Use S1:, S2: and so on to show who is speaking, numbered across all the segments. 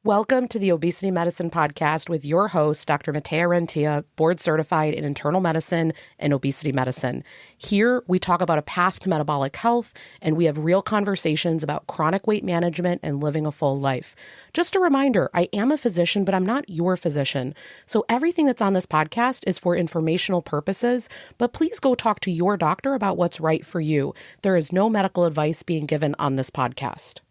S1: Welcome to the Obesity Medicine Podcast with your host, Dr. Matea Rentia, board certified in internal medicine and obesity medicine. Here, we talk about a path to metabolic health, and we have real conversations about chronic weight management and living a full life. Just a reminder, I am a physician, but I'm not your physician. So everything that's on this podcast is for informational purposes, but please go talk to your doctor about what's right for you. There is no medical advice being given on this podcast.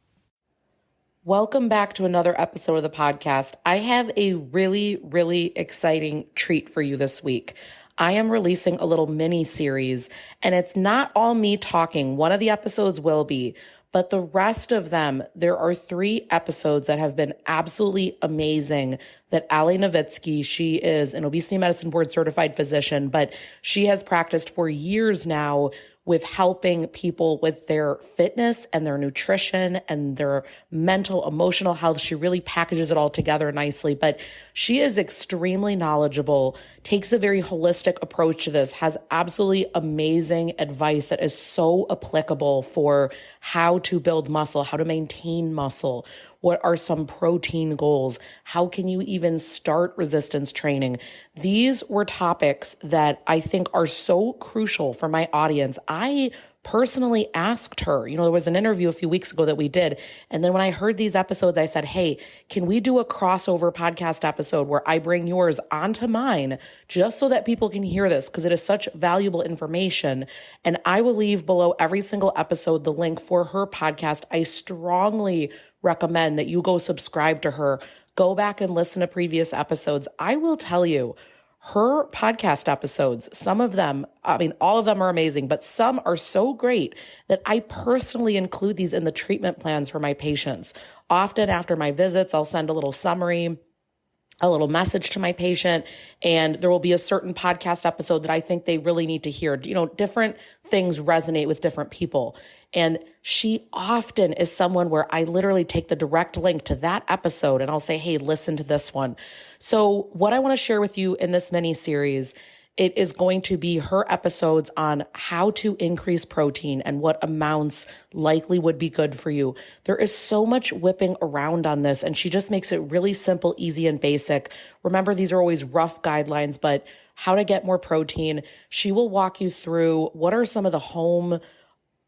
S1: Welcome back to another episode of the podcast. I have a really exciting treat for you this week. I am releasing a little mini series, and it's not all me talking. One of the episodes will be, but the rest of them, there are 3 episodes that have been absolutely amazing that Novitsky, she is an obesity medicine board certified physician, but she has practiced for years now with helping people with their fitness and their nutrition and their mental, emotional health. She really packages it all together nicely, but she is extremely knowledgeable, takes a very holistic approach to this, has absolutely amazing advice that is so applicable for how to build muscle, how to maintain muscle. What are some protein goals? How can you even start resistance training? These were topics that I think are so crucial for my audience. I personally asked her, there was an interview a few weeks ago that we did. And then when I heard these episodes, I said, hey, can we do a crossover podcast episode where I bring yours onto mine just so that people can hear this? Because it is such valuable information. And I will leave below every single episode the link for her podcast. I strongly recommend that you go subscribe to her, go back and listen to previous episodes. I will tell you, her podcast episodes, some of them, all of them are amazing, but some are so great that I personally include these in the treatment plans for my patients. Often after my visits, I'll send a little summary, a little message to my patient, and there will be a certain podcast episode that I think they really need to hear. Different things resonate with different people. And she often is someone where I literally take the direct link to that episode and I'll say, hey, listen to this one. So what I want to share with you in this mini series, it is going to be her episodes on how to increase protein and what amounts likely would be good for you. There is so much whipping around on this, and she just makes it really simple, easy, and basic. Remember, these are always rough guidelines, but how to get more protein. She will walk you through what are some of the home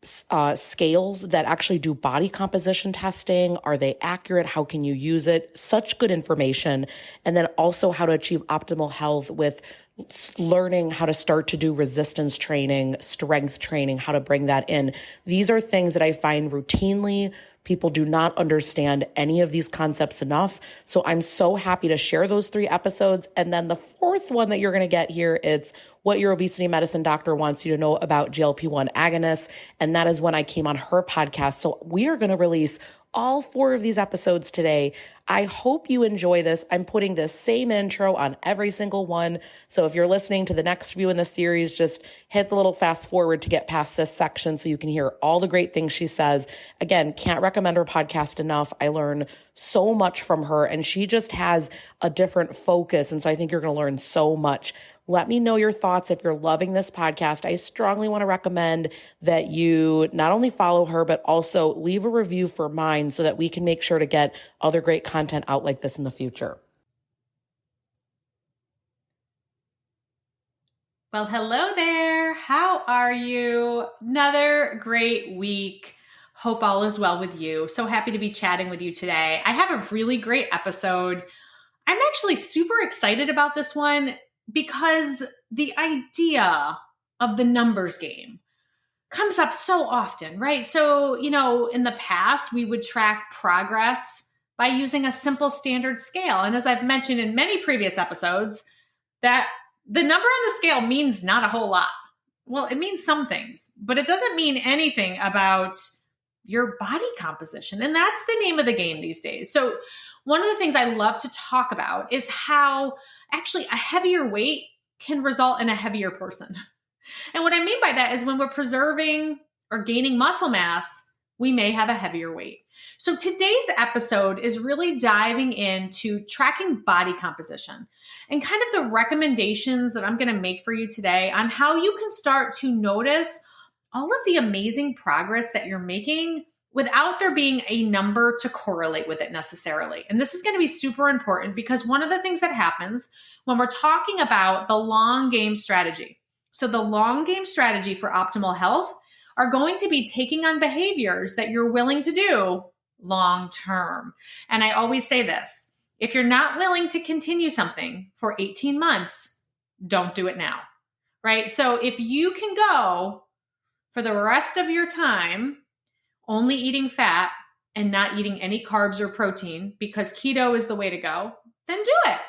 S1: scales that actually do body composition testing. Are they accurate? How can you use it? Such good information. And then also how to achieve optimal health with learning how to start to do resistance training, strength training, how to bring that in. These are things that I find routinely people do not understand any of these concepts enough. So I'm so happy to share those 3 episodes. And then the 4th one that you're going to get here, it's what your obesity medicine doctor wants you to know about GLP-1 agonists. And that is when I came on her podcast. So we are going to release all 4 of these episodes today. I hope you enjoy this. I'm putting the same intro on every single one. So if you're listening to the next few in the series, just hit the little fast forward to get past this section so you can hear all the great things she says. Again, can't recommend her podcast enough. I learn so much from her, and she just has a different focus. And so I think you're going to learn so much. Let me know your thoughts if you're loving this podcast. I strongly want to recommend that you not only follow her, but also leave a review for mine so that we can make sure to get other great content out like this in the future.
S2: Well, hello there. How are you? Another great week. Hope all is well with you. So happy to be chatting with you today. I have a really great episode. I'm actually super excited about this one because the idea of the numbers game comes up so often, right? So, in the past, we would track progress by using a simple standard scale. And as I've mentioned in many previous episodes, that the number on the scale means not a whole lot. Well, it means some things, but it doesn't mean anything about your body composition. And that's the name of the game these days. So one of the things I love to talk about is how actually a heavier weight can result in a heavier person. And what I mean by that is when we're preserving or gaining muscle mass, we may have a heavier weight. So today's episode is really diving into tracking body composition and kind of the recommendations that I'm going to make for you today on how you can start to notice all of the amazing progress that you're making without there being a number to correlate with it necessarily. And this is going to be super important because one of the things that happens when we're talking about the long game strategy. So the long game strategy for optimal health are going to be taking on behaviors that you're willing to do long term. And I always say this, if you're not willing to continue something for 18 months, don't do it now, right? So if you can go for the rest of your time only eating fat and not eating any carbs or protein because keto is the way to go, then do it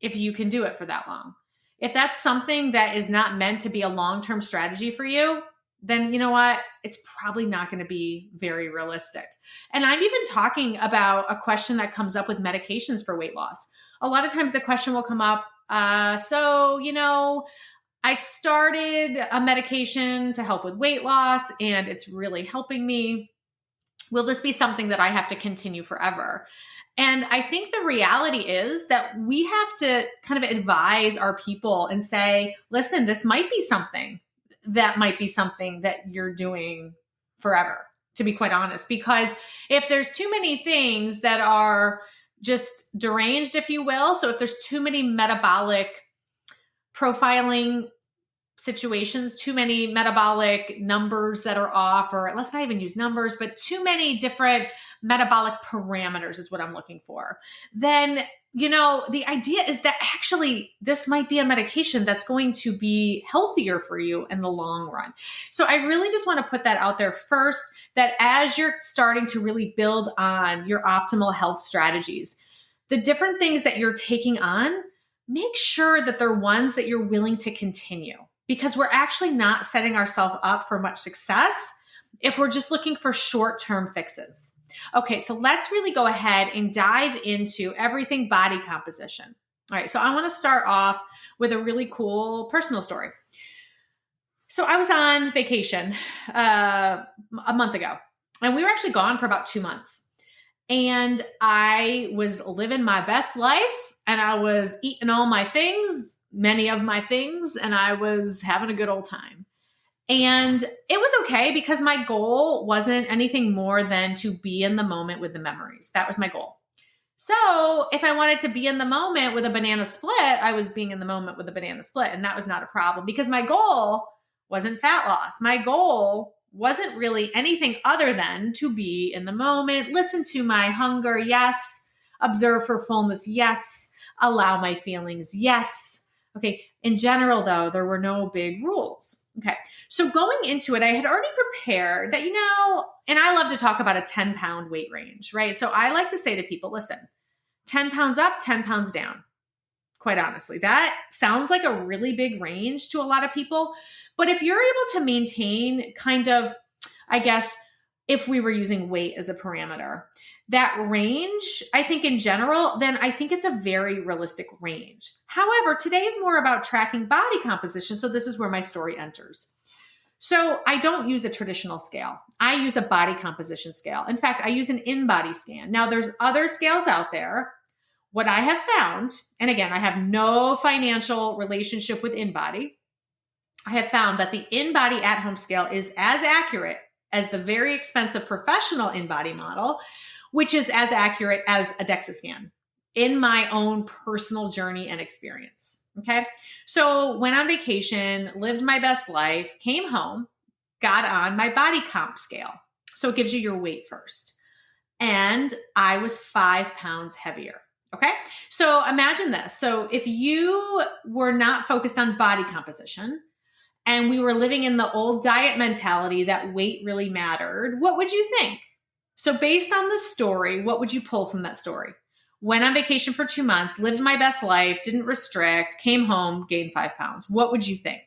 S2: if you can do it for that long. If that's something that is not meant to be a long-term strategy for you, then you know what? It's probably not going to be very realistic. And I'm even talking about a question that comes up with medications for weight loss. A lot of times the question will come up, I started a medication to help with weight loss and it's really helping me. Will this be something that I have to continue forever? And I think the reality is that we have to kind of advise our people and say, listen, this might be something that you're doing forever, to be quite honest. Because if there's too many things that are just deranged, if you will, so if there's too many metabolic profiling situations, too many metabolic numbers that are off, or let's not even use numbers, but too many different metabolic parameters is what I'm looking for, then, the idea is that actually this might be a medication that's going to be healthier for you in the long run. So I really just want to put that out there first, that as you're starting to really build on your optimal health strategies, the different things that you're taking on, make sure that they're ones that you're willing to continue, because we're actually not setting ourselves up for much success if we're just looking for short-term fixes. Okay, so let's really go ahead and dive into everything body composition. All right, so I want to start off with a really cool personal story. So I was on vacation a month ago, and we were actually gone for about 2 months. And I was living my best life, and I was eating all my things, many of my things, and I was having a good old time. And it was okay because my goal wasn't anything more than to be in the moment with the memories. That was my goal. So if I wanted to be in the moment with a banana split, I was being in the moment with a banana split. And that was not a problem because my goal wasn't fat loss. My goal wasn't really anything other than to be in the moment, listen to my hunger, yes, observe for fullness, yes, allow my feelings, yes. Okay, in general though, there were no big rules. Okay, so going into it, I had already prepared that, and I love to talk about a 10-pound weight range, right? So I like to say to people, listen, 10 pounds up, 10 pounds down. Quite honestly, that sounds like a really big range to a lot of people. But if you're able to maintain kind of, I guess, if we were using weight as a parameter, that range, I think in general, then I think it's a very realistic range. However, today is more about tracking body composition. So this is where my story enters. So I don't use a traditional scale. I use a body composition scale. In fact, I use an in-body scan. Now there's other scales out there. What I have found, and again, I have no financial relationship with in-body. I have found that the in-body at-home scale is as accurate as the very expensive professional in-body model, which is as accurate as a DEXA scan in my own personal journey and experience. Okay. So went on vacation, lived my best life, came home, got on my body comp scale. So it gives you your weight first. And I was 5 pounds heavier. Okay. So imagine this. So if you were not focused on body composition and we were living in the old diet mentality that weight really mattered, what would you think? So based on the story, what would you pull from that story? Went on vacation for 2 months, lived my best life, didn't restrict, came home, gained 5 pounds. What would you think?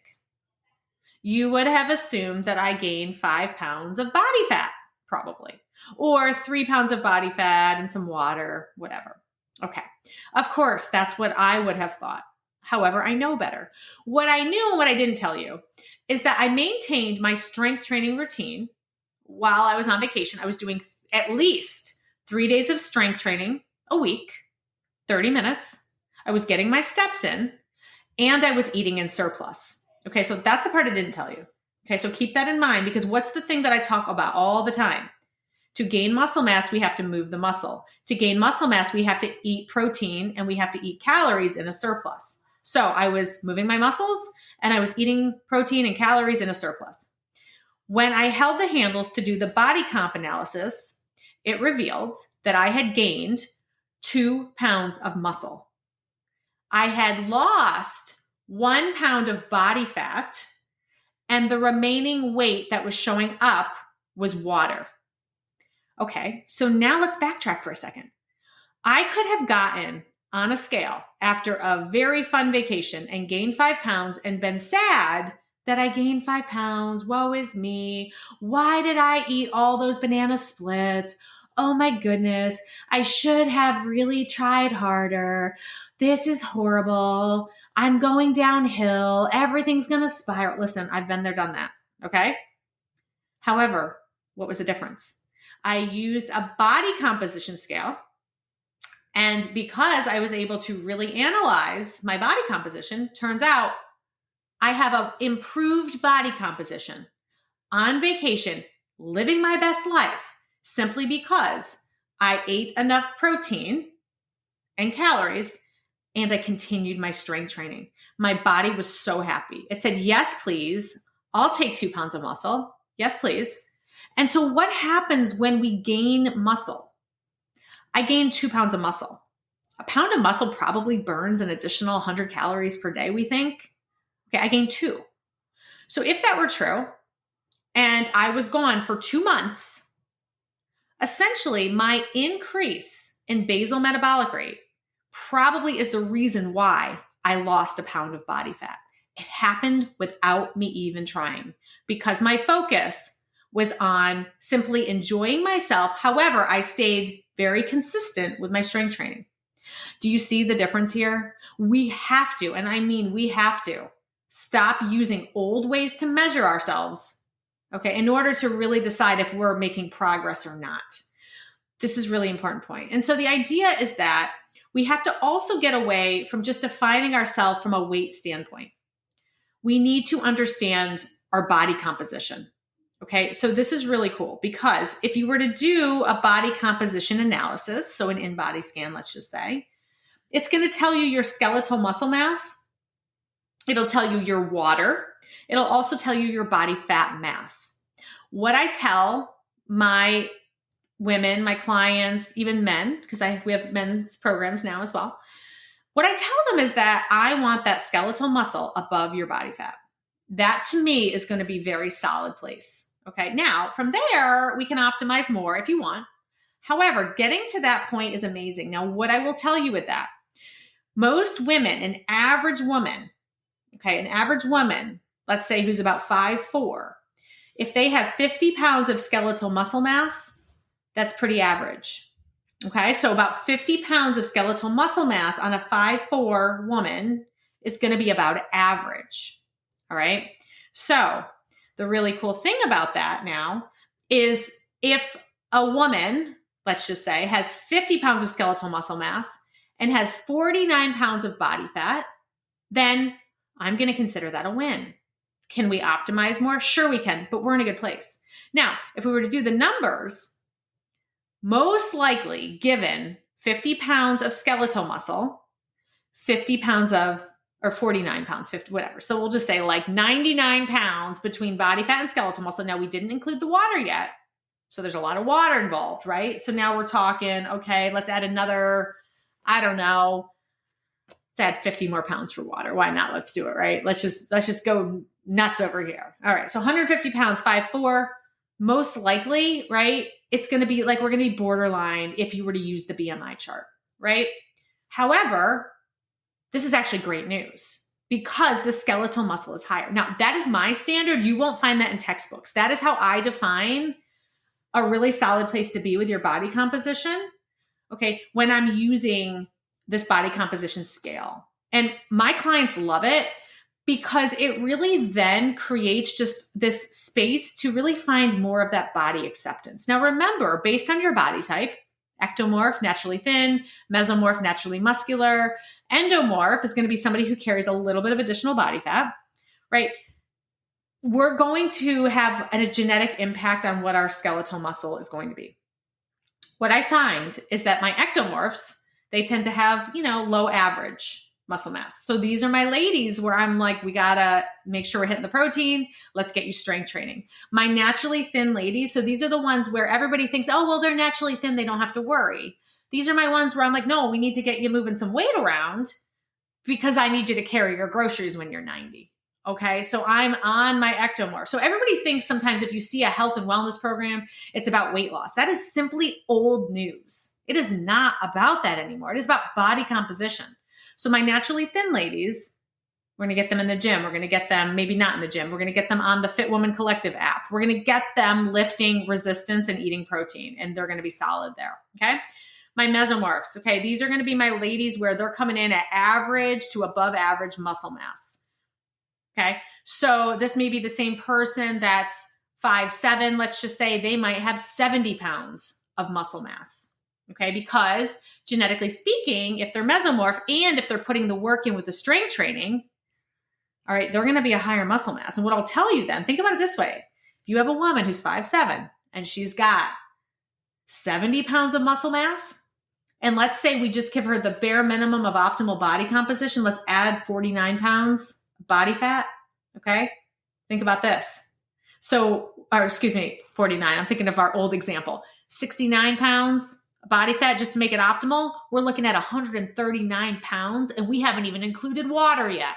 S2: You would have assumed that I gained 5 pounds of body fat, probably, or 3 pounds of body fat and some water, whatever. Okay. Of course, that's what I would have thought. However, I know better. What I knew and what I didn't tell you is that I maintained my strength training routine while I was on vacation. I was doing at least 3 days of strength training a week, 30 minutes. I was getting my steps in and I was eating in surplus. Okay. So that's the part I didn't tell you. Okay. So keep that in mind because what's the thing that I talk about all the time? To gain muscle mass, we have to move the muscle. To gain muscle mass, we have to eat protein and we have to eat calories in a surplus. So I was moving my muscles and I was eating protein and calories in a surplus. When I held the handles to do the body comp analysis, it revealed that I had gained 2 pounds of muscle. I had lost 1 pound of body fat, and the remaining weight that was showing up was water. Okay, so now let's backtrack for a second. I could have gotten on a scale after a very fun vacation and gained 5 pounds and been sad that I gained 5 pounds. Woe is me. Why did I eat all those banana splits? Oh my goodness. I should have really tried harder. This is horrible. I'm going downhill. Everything's going to spiral. Listen, I've been there, done that. Okay. However, what was the difference? I used a body composition scale. And because I was able to really analyze my body composition, turns out I have an improved body composition on vacation, living my best life, simply because I ate enough protein and calories and I continued my strength training. My body was so happy. It said, yes, please. I'll take 2 pounds of muscle. Yes, please. And so what happens when we gain muscle? I gained 2 pounds of muscle. A pound of muscle probably burns an additional 100 calories per day, we think. Okay, I gained 2. So if that were true, and I was gone for 2 months, essentially my increase in basal metabolic rate probably is the reason why I lost a pound of body fat. It happened without me even trying because my focus was on simply enjoying myself. However, I stayed very consistent with my strength training. Do you see the difference here? We have to, and I mean we have to, stop using old ways to measure ourselves, okay, in order to really decide if we're making progress or not. This is a really important point. And so the idea is that we have to also get away from just defining ourselves from a weight standpoint. We need to understand our body composition. Okay, so this is really cool because if you were to do a body composition analysis, so an in-body scan, let's just say, it's going to tell you your skeletal muscle mass. It'll tell you your water. It'll also tell you your body fat mass. What I tell my women, my clients, even men, because we have men's programs now as well. What I tell them is that I want that skeletal muscle above your body fat. That to me is going to be a very solid place. Okay. Now from there, we can optimize more if you want. However, getting to that point is amazing. Now, what I will tell you with that, most women, an average woman, let's say who's about 5'4", if they have 50 pounds of skeletal muscle mass, that's pretty average. Okay. So about 50 pounds of skeletal muscle mass on a 5'4" woman is going to be about average. All right. So the really cool thing about that now is if a woman, let's just say, has 50 pounds of skeletal muscle mass and has 49 pounds of body fat, then I'm going to consider that a win. Can we optimize more? Sure we can, but we're in a good place. Now, if we were to do the numbers, most likely given 50 pounds of skeletal muscle, 50 pounds of, or 49 pounds, 50, whatever. So we'll just say like 99 pounds between body fat and skeletal muscle. Now we didn't include the water yet. So there's a lot of water involved, right? So now we're talking, okay, let's add another, I don't know, let's add 50 more pounds for water. Why not? Let's do it, right? Let's just go nuts over here. All right. So 150 pounds, 5'4", most likely, right? It's going to be like, we're going to be borderline if you were to use the BMI chart, right? However, this is actually great news because the skeletal muscle is higher. Now, that is my standard. You won't find that in textbooks. That is how I define a really solid place to be with your body composition. Okay. When I'm using this body composition scale, and my clients love it because it really then creates just this space to really find more of that body acceptance. Now, remember, based on your body type, ectomorph, naturally thin, mesomorph, naturally muscular, endomorph is going to be somebody who carries a little bit of additional body fat, right? We're going to have a genetic impact on what our skeletal muscle is going to be. what I find is that my ectomorphs, they tend to have, low average muscle mass. So these are my ladies where I'm like, we got to make sure we're hitting the protein. Let's get you strength training. My naturally thin ladies. So these are the ones where everybody thinks, oh, well, they're naturally thin. They don't have to worry. These are my ones where I'm like, no, we need to get you moving some weight around because I need you to carry your groceries when you're 90. Okay. So I'm on my ectomorph. So everybody thinks sometimes if you see a health and wellness program, it's about weight loss. That is simply old news. It is not about that anymore. It is about body composition. So my naturally thin ladies, we're going to get them in the gym. We're going to get them maybe not in the gym. We're going to get them on the Fit Woman Collective app. We're going to get them lifting resistance and eating protein, and they're going to be solid there. Okay. My mesomorphs. Okay. These are going to be my ladies where they're coming in at average to above average muscle mass. Okay. So this may be the same person that's 5'7". Let's just say they might have 70 pounds of muscle mass. Okay. Because genetically speaking, if they're mesomorph and if they're putting the work in with the strength training, all right, they're going to be a higher muscle mass. And what I'll tell you then, think about it this way. If you have a woman who's 5'7" and she's got 70 pounds of muscle mass, and let's say we just give her the bare minimum of optimal body composition, let's add 49 pounds body fat. Okay. Think about this. 49. I'm thinking of our old example, 69 pounds body fat just to make it optimal. We're looking at 139 pounds and we haven't even included water yet.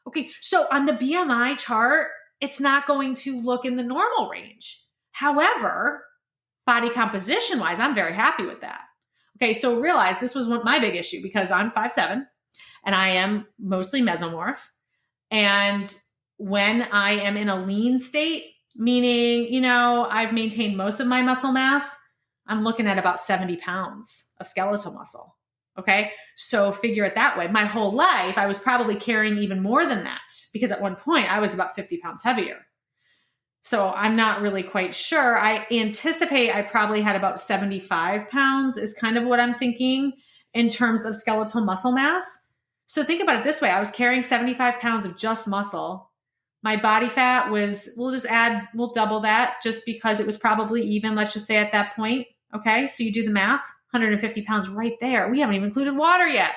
S2: Okay. So on the BMI chart, it's not going to look in the normal range. However, body composition wise, I'm very happy with that. Okay. So realize this was my big issue because I'm 5'7" and I am mostly mesomorph. And when I am in a lean state, meaning, I've maintained most of my muscle mass, I'm looking at about 70 pounds of skeletal muscle. Okay. So figure it that way. My whole life, I was probably carrying even more than that because at one point I was about 50 pounds heavier. So I'm not really quite sure. I anticipate I probably had about 75 pounds is kind of what I'm thinking in terms of skeletal muscle mass. So think about it this way. I was carrying 75 pounds of just muscle. My body fat was, we'll double that just because it was probably even, let's just say at that point. Okay. So you do the math, 150 pounds right there. We haven't even included water yet.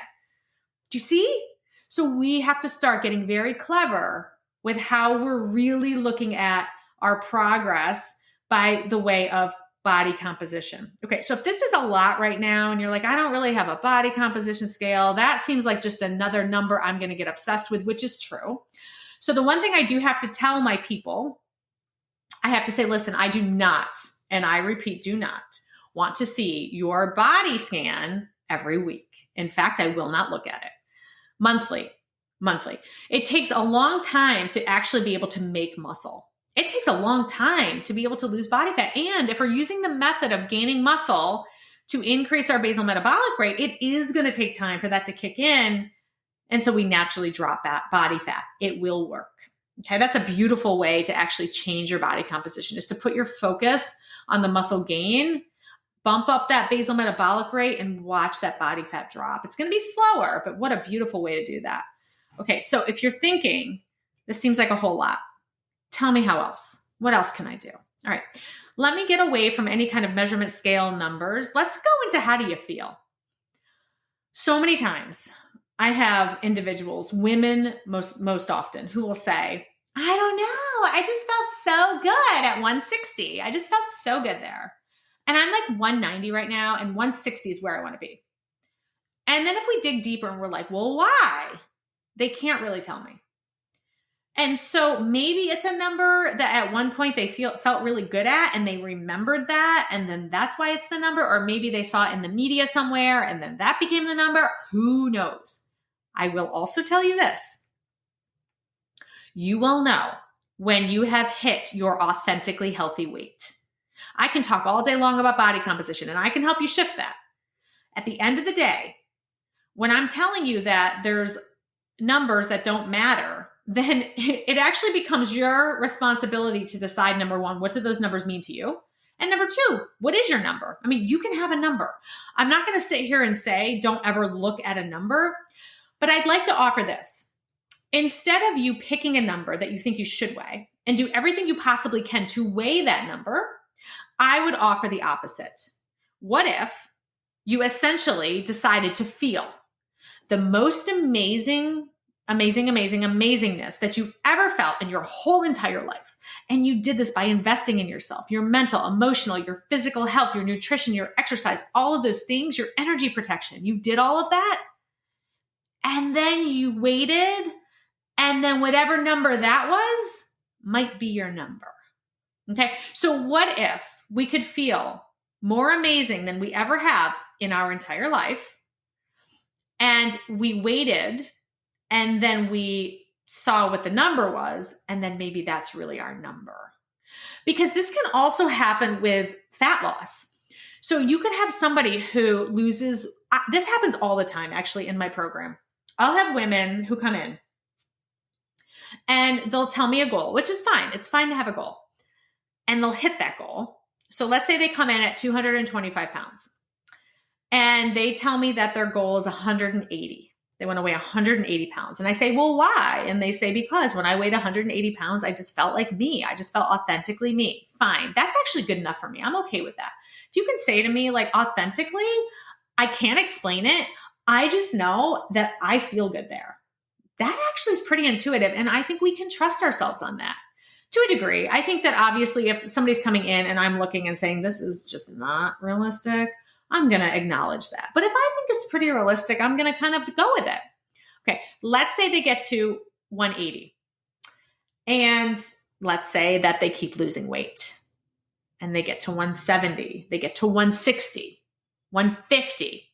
S2: Do you see? So we have to start getting very clever with how we're really looking at our progress by the way of body composition. Okay. So if this is a lot right now and you're like, I don't really have a body composition scale, that seems like just another number I'm going to get obsessed with, which is true. So the one thing I do have to tell my people, I have to say, listen, I do not, and I repeat, do not want to see your body scan every week. In fact, I will not look at it. Monthly. It takes a long time to actually be able to make muscle. It takes a long time to be able to lose body fat. And if we're using the method of gaining muscle to increase our basal metabolic rate, it is going to take time for that to kick in. And so we naturally drop that body fat. It will work. Okay. That's a beautiful way to actually change your body composition, is to put your focus on the muscle gain, bump up that basal metabolic rate, and watch that body fat drop. It's going to be slower, but what a beautiful way to do that. Okay. So if you're thinking, this seems like a whole lot, tell me how else. What else can I do? All right. Let me get away from any kind of measurement scale numbers. Let's go into how do you feel? So many times I have individuals, women most often, who will say, I don't know. I just felt so good at 160. I just felt so good there. And I'm like 190 right now, and 160 is where I want to be. And then if we dig deeper and we're like, well, why? They can't really tell me. And so maybe it's a number that at one point they felt really good at and they remembered that, and then that's why it's the number. Or maybe they saw it in the media somewhere and then that became the number. Who knows? I will also tell you this. You will know when you have hit your authentically healthy weight. I can talk all day long about body composition and I can help you shift that. At the end of the day, when I'm telling you that there's numbers that don't matter, then it actually becomes your responsibility to decide, number one, what do those numbers mean to you? And number two, what is your number? I mean, you can have a number. I'm not going to sit here and say, don't ever look at a number, but I'd like to offer this. Instead of you picking a number that you think you should weigh and do everything you possibly can to weigh that number, I would offer the opposite. What if you essentially decided to feel the most amazingness that you've ever felt in your whole entire life? And you did this by investing in yourself, your mental, emotional, your physical health, your nutrition, your exercise, all of those things, your energy protection. You did all of that. And then you waited. And then whatever number that was might be your number. Okay. So what if we could feel more amazing than we ever have in our entire life? And we waited, and then we saw what the number was, and then maybe that's really our number. Because this can also happen with fat loss. So you could have somebody who loses, this happens all the time actually in my program. I'll have women who come in and they'll tell me a goal, which is fine. It's fine to have a goal. And they'll hit that goal. So let's say they come in at 225 pounds and they tell me that their goal is 180. They want to weigh 180 pounds. And I say, well, why? And they say, because when I weighed 180 pounds, I just felt like me. I just felt authentically me. Fine. That's actually good enough for me. I'm okay with that. If you can say to me, like, authentically, I can't explain it. I just know that I feel good there. That actually is pretty intuitive. And I think we can trust ourselves on that to a degree. I think that obviously if somebody's coming in and I'm looking and saying, this is just not realistic, I'm going to acknowledge that. But if I think it's pretty realistic, I'm going to kind of go with it. Okay. Let's say they get to 180 and let's say that they keep losing weight and they get to 170, they get to 160, 150.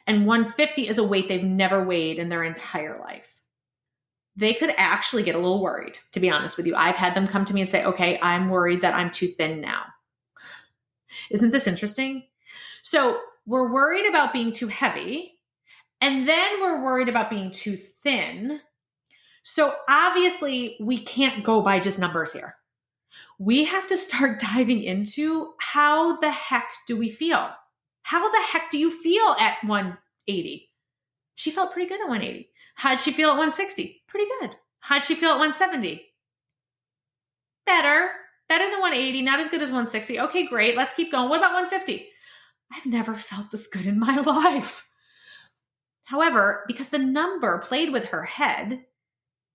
S2: And 150 is a weight they've never weighed in their entire life. They could actually get a little worried, to be honest with you. I've had them come to me and say, okay, I'm worried that I'm too thin now. Isn't this interesting? So we're worried about being too heavy, and then we're worried about being too thin. So obviously we can't go by just numbers here. We have to start diving into how the heck do we feel? How the heck do you feel at 180? She felt pretty good at 180. How'd she feel at 160? Pretty good. How'd she feel at 170? Better than 180, not as good as 160. Okay, great. Let's keep going. What about 150? I've never felt this good in my life. However, because the number played with her head,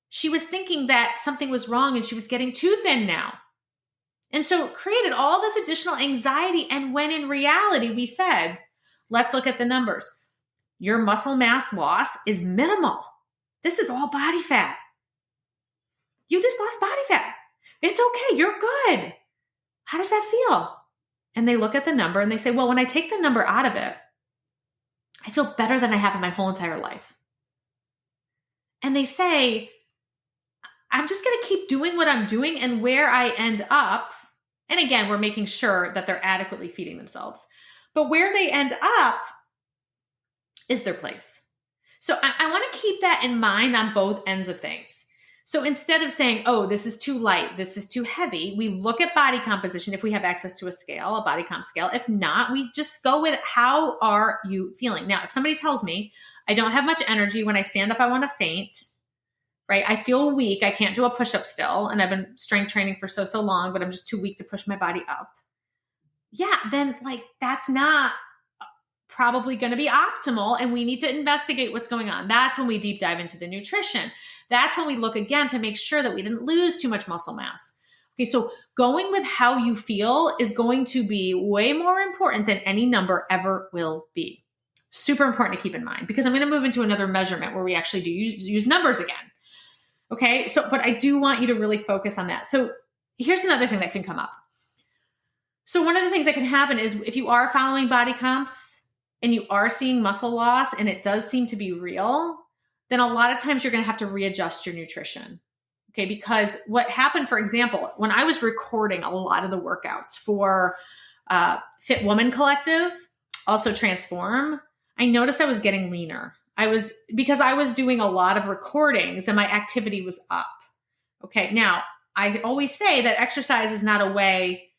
S2: she was thinking that something was wrong and she was getting too thin now. And so it created all this additional anxiety. And when in reality, we said, let's look at the numbers. Your muscle mass loss is minimal. This is all body fat. You just lost body fat. It's okay. You're good. How does that feel? And they look at the number and they say, well, when I take the number out of it, I feel better than I have in my whole entire life. And they say, I'm just going to keep doing what I'm doing, and where I end up, and again, we're making sure that they're adequately feeding themselves, but where they end up is their place. So I want to keep that in mind on both ends of things. So instead of saying, oh, this is too light, this is too heavy, we look at body composition if we have access to a scale, a body comp scale. If not, we just go with, how are you feeling? Now, if somebody tells me I don't have much energy, when I stand up, I want to faint, right? I feel weak. I can't do a push-up still. And I've been strength training for so long, but I'm just too weak to push my body up. Yeah, then like that's not probably going to be optimal, and we need to investigate what's going on. That's when we deep dive into the nutrition. That's when we look again to make sure that we didn't lose too much muscle mass. Okay, so going with how you feel is going to be way more important than any number ever will be. Super important to keep in mind, because I'm going to move into another measurement where we actually do use numbers again. Okay, so but I do want you to really focus on that. So here's another thing that can come up. So one of the things that can happen is if you are following body comps and you are seeing muscle loss and it does seem to be real, then a lot of times you're going to have to readjust your nutrition. Okay, because what happened, for example, when I was recording a lot of the workouts for Fit Woman Collective, also Transform, I noticed I was getting leaner. Because I was doing a lot of recordings and my activity was up. Okay, now I always say that exercise is not a way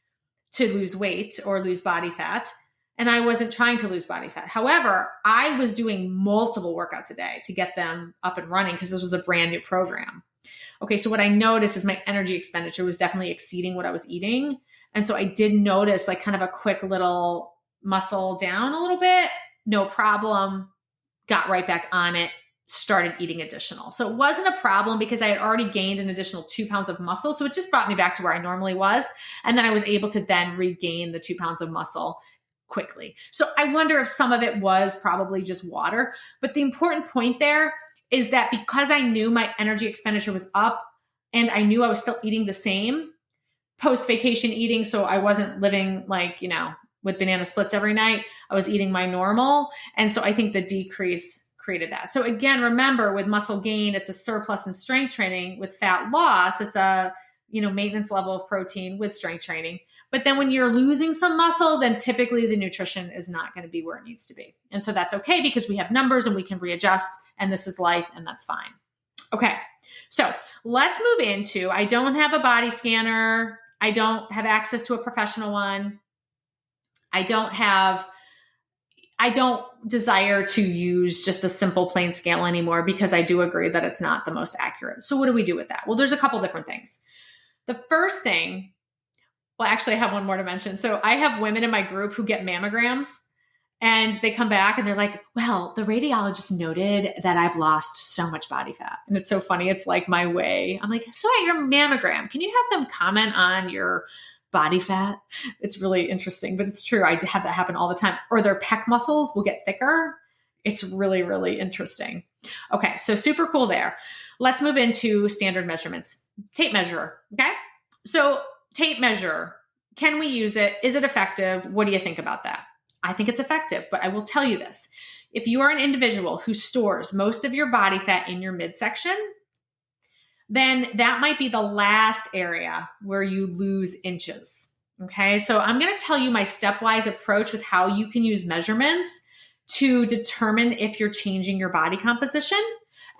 S2: to lose weight or lose body fat. And I wasn't trying to lose body fat. However, I was doing multiple workouts a day to get them up and running because this was a brand new program. Okay, so what I noticed is my energy expenditure was definitely exceeding what I was eating. And so I did notice like kind of a quick little muscle down a little bit, no problem, got right back on it, started eating additional. So it wasn't a problem because I had already gained an additional 2 pounds of muscle. So it just brought me back to where I normally was. And then I was able to then regain the 2 pounds of muscle quickly. So I wonder if some of it was probably just water. But the important point there is that because I knew my energy expenditure was up and I knew I was still eating the same post-vacation eating, so I wasn't living like, with banana splits every night, I was eating my normal. And so I think the decrease created that. So again, remember with muscle gain, it's a surplus in strength training. With fat loss, it's a, maintenance level of protein with strength training. But then when you're losing some muscle, then typically the nutrition is not going to be where it needs to be. And so that's okay because we have numbers and we can readjust, and this is life, and that's fine. Okay. So let's move into, I don't have a body scanner. I don't have access to a professional one. I don't desire to use just a simple plain scale anymore because I do agree that it's not the most accurate. So what do we do with that? Well, there's a couple different things. The first thing, well, actually I have one more to mention. So I have women in my group who get mammograms and they come back and they're like, well, the radiologist noted that I've lost so much body fat. And it's so funny. It's like my way. I'm like, so at your mammogram, can you have them comment on your body fat? It's really interesting, but it's true. I have that happen all the time. Or their pec muscles will get thicker. It's really, really interesting. Okay. So super cool there. Let's move into standard measurements. Tape measure. Okay. So tape measure, can we use it? Is it effective? What do you think about that? I think it's effective, but I will tell you this. If you are an individual who stores most of your body fat in your midsection, then that might be the last area where you lose inches. Okay. So I'm going to tell you my stepwise approach with how you can use measurements to determine if you're changing your body composition.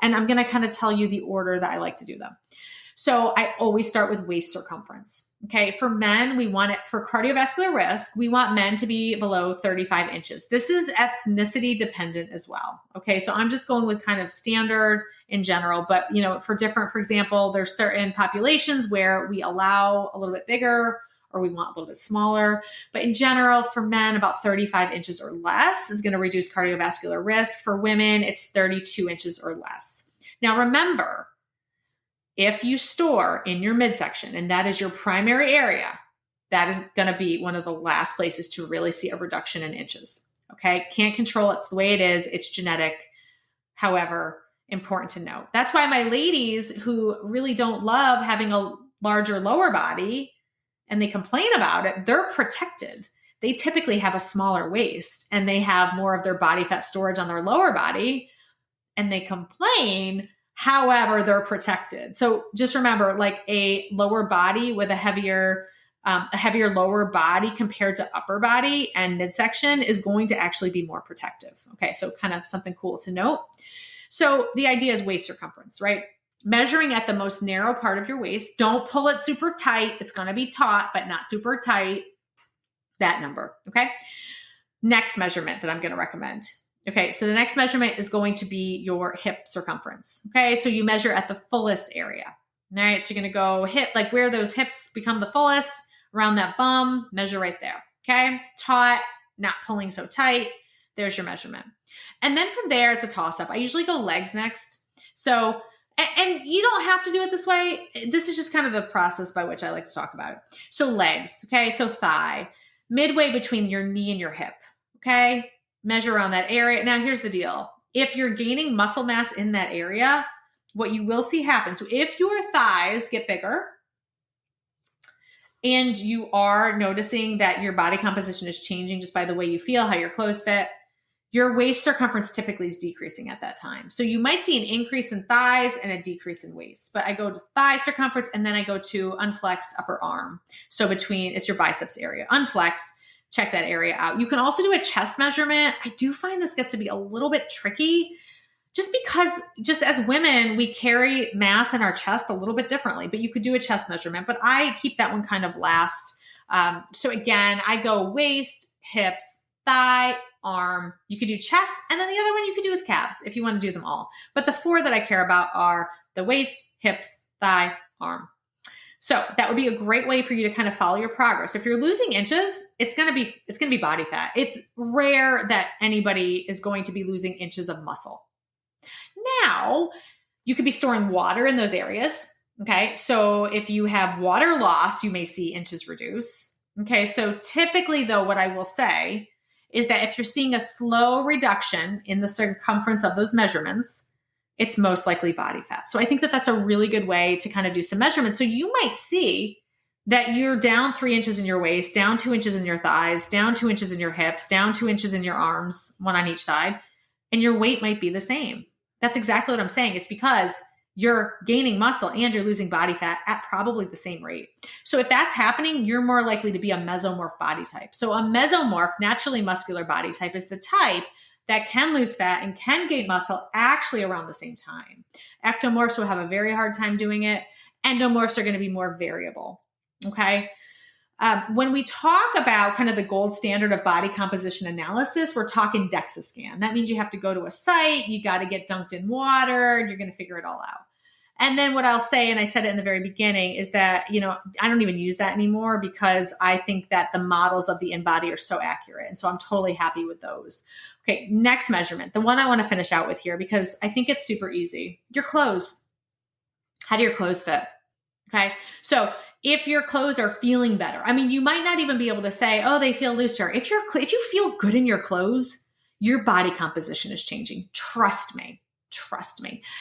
S2: And I'm going to kind of tell you the order that I like to do them. So I always start with waist circumference. Okay. For men, we want it for cardiovascular risk. We want men to be below 35 inches. This is ethnicity dependent as well. Okay. So I'm just going with kind of standard in general, but for example, there's certain populations where we allow a little bit bigger or we want a little bit smaller. But in general, for men, about 35 inches or less is going to reduce cardiovascular risk. For women, it's 32 inches or less. Now, remember, if you store in your midsection and that is your primary area, that is going to be one of the last places to really see a reduction in inches. Okay. Can't control it. It's the way it is. It's genetic. However, important to note. That's why my ladies who really don't love having a larger lower body and they complain about it, they're protected. They typically have a smaller waist and they have more of their body fat storage on their lower body and they complain. However, they're protected. So just remember, like a lower body with a heavier lower body compared to upper body and midsection is going to actually be more protective. Okay. So kind of something cool to note. So the idea is waist circumference, right? Measuring at the most narrow part of your waist. Don't pull it super tight. It's going to be taut, but not super tight. That number. Okay. Next measurement that I'm going to recommend. Okay. So the next measurement is going to be your hip circumference. Okay. So you measure at the fullest area. All right. So you're going to go hip, like where those hips become the fullest, around that bum, measure right there. Okay. Taut, not pulling so tight. There's your measurement. And then from there, it's a toss up. I usually go legs next. So, and you don't have to do it this way. This is just kind of the process by which I like to talk about it. So legs. Okay. So thigh, midway between your knee and your hip. Okay. Measure around that area. Now here's the deal. If you're gaining muscle mass in that area, what you will see happen. So if your thighs get bigger and you are noticing that your body composition is changing just by the way you feel, how your clothes fit, your waist circumference typically is decreasing at that time. So you might see an increase in thighs and a decrease in waist, but I go to thigh circumference and then I go to unflexed upper arm. So it's your biceps area, unflexed. Check that area out. You can also do a chest measurement. I do find this gets to be a little bit tricky just because just as women, we carry mass in our chest a little bit differently, but you could do a chest measurement, but I keep that one kind of last. So again, I go waist, hips, thigh, arm. You could do chest. And then the other one you could do is calves if you want to do them all. But the four that I care about are the waist, hips, thigh, arm. So that would be a great way for you to kind of follow your progress. If you're losing inches, it's going to be body fat. It's rare that anybody is going to be losing inches of muscle. Now, you could be storing water in those areas. Okay. So if you have water loss, you may see inches reduce. Okay. So typically, though, what I will say is that if you're seeing a slow reduction in the circumference of those measurements, it's most likely body fat. So I think that that's a really good way to kind of do some measurements. So you might see that you're down 3 inches in your waist, down 2 inches in your thighs, down 2 inches in your hips, down 2 inches in your arms, one on each side, and your weight might be the same. That's exactly what I'm saying. It's because you're gaining muscle and you're losing body fat at probably the same rate. So if that's happening, you're more likely to be a mesomorph body type. So a mesomorph, naturally muscular body type, is the type that can lose fat and can gain muscle actually around the same time. Ectomorphs will have a very hard time doing it. Endomorphs are going to be more variable. Okay. When we talk about kind of the gold standard of body composition analysis, we're talking DEXA scan. That means you have to go to a site, you got to get dunked in water, and you're going to figure it all out. And then what I'll say, and I said it in the very beginning, is that, I don't even use that anymore because I think that the models of the in-body are so accurate. And so I'm totally happy with those. Okay, next measurement, the one I want to finish out with here because I think it's super easy. Your clothes. How do your clothes fit? Okay, so if your clothes are feeling better, you might not even be able to say, oh, they feel looser. If you feel good in your clothes, your body composition is changing. Trust me.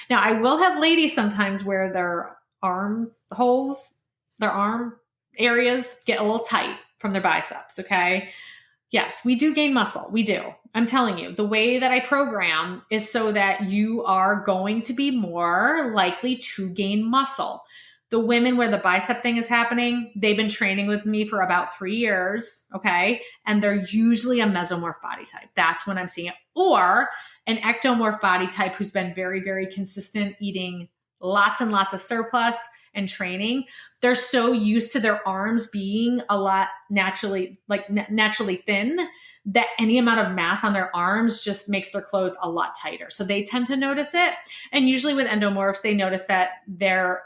S2: Now, I will have ladies sometimes where their arm holes, their arm areas get a little tight from their biceps. Okay. Yes, we do gain muscle. We do. I'm telling you, the way that I program is so that you are going to be more likely to gain muscle. The women where the bicep thing is happening, they've been training with me for about 3 years. Okay. And they're usually a mesomorph body type. That's when I'm seeing it. Or an ectomorph body type who's been very, very consistent, eating lots and lots of surplus and training. They're so used to their arms being a lot naturally thin that any amount of mass on their arms just makes their clothes a lot tighter. So they tend to notice it. And usually with endomorphs, they notice that their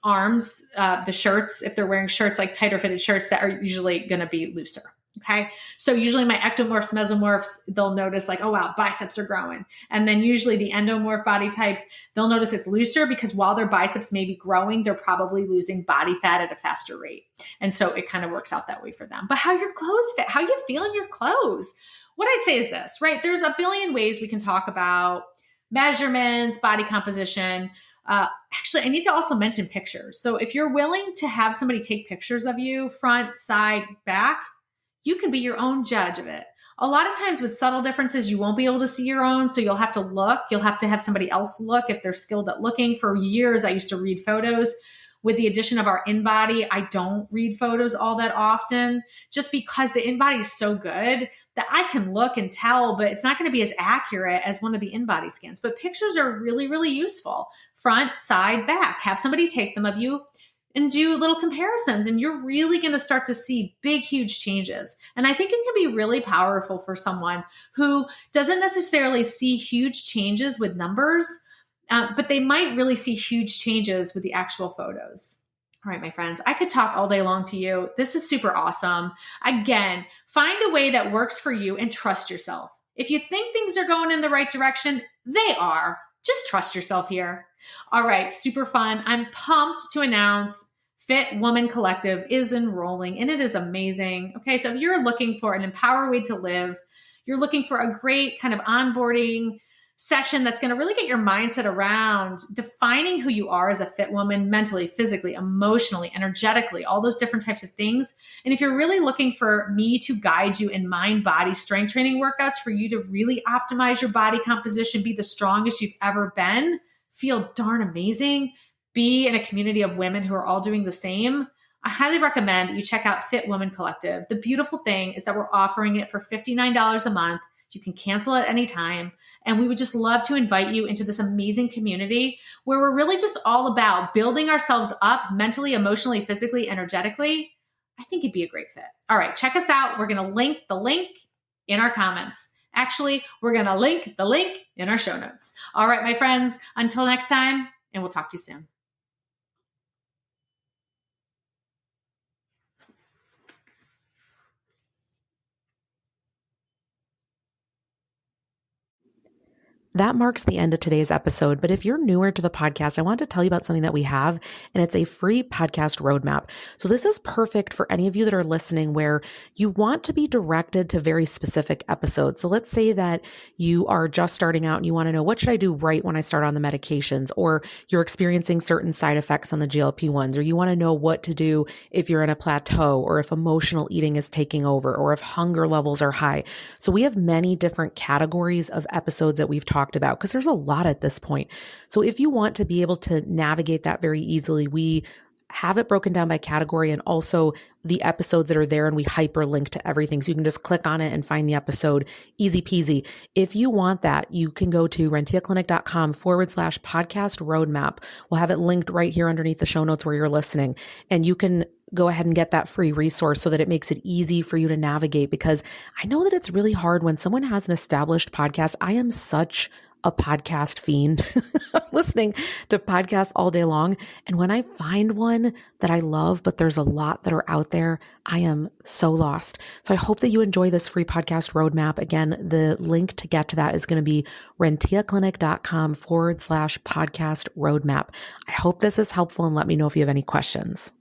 S2: arms, the shirts, if they're wearing shirts, like tighter fitted shirts, that are usually going to be looser. Okay. So usually my ectomorphs, mesomorphs, they'll notice like, oh, wow, biceps are growing. And then usually the endomorph body types, they'll notice it's looser because while their biceps may be growing, they're probably losing body fat at a faster rate. And so it kind of works out that way for them. But how your clothes fit, how you feel in your clothes. What I'd say is this, right? There's a billion ways we can talk about measurements, body composition. Actually, I need to also mention pictures. So if you're willing to have somebody take pictures of you, front, side, back, you can be your own judge of it. A lot of times with subtle differences, you won't be able to see your own. So you'll have to look. You'll have to have somebody else look if they're skilled at looking. For years, I used to read photos. With the addition of our in-body, I don't read photos all that often just because the in-body is so good that I can look and tell, but it's not going to be as accurate as one of the in-body scans. But pictures are really, really useful. Front, side, back. Have somebody take them of you and do little comparisons, and you're really going to start to see big, huge changes. And I think it can be really powerful for someone who doesn't necessarily see huge changes with numbers, but they might really see huge changes with the actual photos. All right, my friends, I could talk all day long to you. This is super awesome. Again, find a way that works for you and trust yourself. If you think things are going in the right direction, they are. Just trust yourself here. All right, super fun. I'm pumped to announce Fit Woman Collective is enrolling, and it is amazing. Okay, so if you're looking for an empowered way to live, you're looking for a great kind of onboarding session that's going to really get your mindset around defining who you are as a fit woman, mentally, physically, emotionally, energetically, all those different types of things. And if you're really looking for me to guide you in mind, body, strength training workouts for you to really optimize your body composition, be the strongest you've ever been, feel darn amazing, be in a community of women who are all doing the same, I highly recommend that you check out Fit Woman Collective. The beautiful thing is that we're offering it for $59 a month. You can cancel at any time. And we would just love to invite you into this amazing community where we're really just all about building ourselves up mentally, emotionally, physically, energetically. I think it'd be a great fit. All right, check us out. We're going to link the link in our comments. Actually, we're going to link the link in our show notes. All right, my friends, until next time, and we'll talk to you soon.
S1: That marks the end of today's episode. But if you're newer to the podcast, I want to tell you about something that we have, and it's a free podcast roadmap. So this is perfect for any of you that are listening where you want to be directed to very specific episodes. So let's say that you are just starting out and you want to know, what should I do right when I start on the medications? Or you're experiencing certain side effects on the GLP-1s, or you want to know what to do if you're in a plateau, or if emotional eating is taking over, or if hunger levels are high. So we have many different categories of episodes that we've talked about, because there's a lot at this point. So if you want to be able to navigate that very easily, we have it broken down by category, and also the episodes that are there, and we hyperlink to everything. So you can just click on it and find the episode, easy peasy. If you want that, you can go to rentiaclinic.com/podcast roadmap. We'll have it linked right here underneath the show notes where you're listening. And you can go ahead and get that free resource so that it makes it easy for you to navigate, because I know that it's really hard when someone has an established podcast. I am such a podcast fiend, listening to podcasts all day long. And when I find one that I love, but there's a lot that are out there, I am so lost. So I hope that you enjoy this free podcast roadmap. Again, the link to get to that is going to be rentiaclinic.com/podcast roadmap. I hope this is helpful, and let me know if you have any questions.